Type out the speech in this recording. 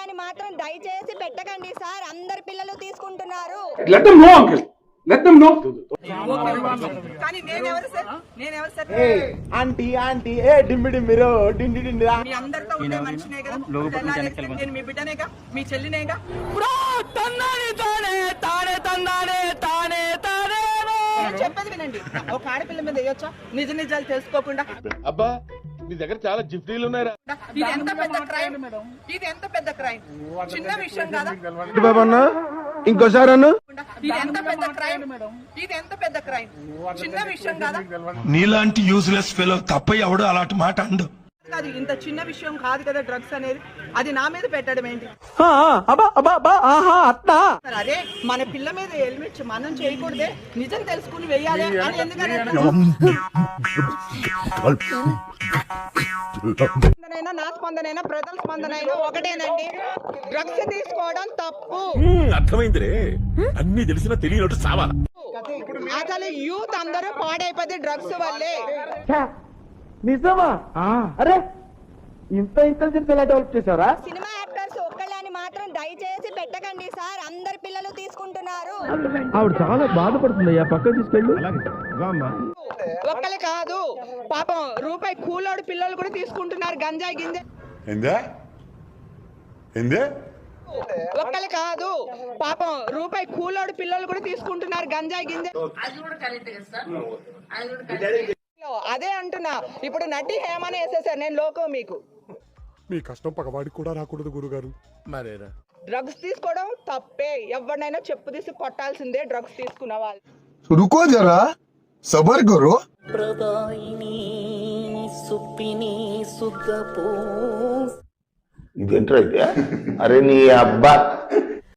ఒక్కళ్ళని మాత్రం దయచేసి పెట్టకండి సార్, అందరు పిల్లలు తీసుకుంటున్నారు. Let them know, uncle. Let them know. కానీ నేనెవరు సార్? ఆంటీ ఆంటీ ఏ డింబి డింబిరో డిండి డిండి మీ అందరితో ఉండే మనిషినే కదా, నేను మీ బిడ్డనేగా, మీ చెల్లినేగా. నేను చెప్పేది వినండి, ఒక ఆడపిల్ల మీద వేయొచ్చా నిజ నిజాలు తెలుసుకోకుండా? అబ్బా మీ దగ్గర చాలా జిఫ్టీలు ఉన్నాయా? ఇది ఎంత పెద్ద క్రైమ్, ఇది ఎంత పెద్ద క్రైమ్, చిన్న విషయం కదా. ఇంకోసారి అన్న ఇది ఎంత పెద్ద క్రైమ్, ఇది ఎంత పెద్ద క్రైమ్, చిన్న విషయం కదా. నీలాంటి యూజ్లెస్ ఫెలో తప్ప ఎవడు అలాంటి మాట అండు. కాదు, ఇంత చిన్న విషయం కాదు కదా డ్రగ్స్ అనేది. అది నా మీద పెట్టడం ఏంటి? అరే మన పిల్ల మీద హెల్మెట్ మనం చేయకూడదే, నిజం తెలుసుకుని వెయ్యాలి అని ఎందుకని నా స్పందనైనా ప్రజల స్పందనైనా ఒకటేనండి, డ్రగ్స్ తీసుకోవడం తప్పు. అర్థమైందిరే, అన్ని తెలిసినా తెలియనట్టు సావాలా. అసలు యూత్ అందరూ పాడైపోతే డ్రగ్స్ వల్లే. నిజమా? అరే ఇంత ఇంటెలిజెంట్ ఎలా డెవలప్ చేశారా? సినిమా యాక్టర్స్ ఒక్కళ్ళని మాత్రం దయచేసి పెట్టకండి సార్, అందరు పిల్లలు తీసుకుంటున్నారు. ఆవిడ చాలా బాధపడుతుంది, పక్కన తీసుకెళ్ళు. ఒక్కలే కాదు పాపం, రూపాయి కూలోడు పిల్లలు కూడా తీసుకుంటున్నారు గంజాయి గింజ. ఒక్కలే కాదు పాపం, రూపాయి కూలోడు పిల్లలు కూడా తీసుకుంటున్నారు గంజాయి గింజ. అదే అంటున్నా, ఇప్పుడు నటి హేమని వేసేసారు. నేను లోకం మీకు, మీ కష్టం పగవాడికి కూడా రాకూడదు గురుగారు. మరేరా డ్రగ్స్ తీసుకోవడం తప్పే, ఎవరినైనా చెప్పు తీసి కొట్టాల్సిందే డ్రగ్స్ తీసుకున్న వాళ్ళు. రుకో జరా సబర్ కరో. ఇదేంట్రా? అరే నీ అబ్బా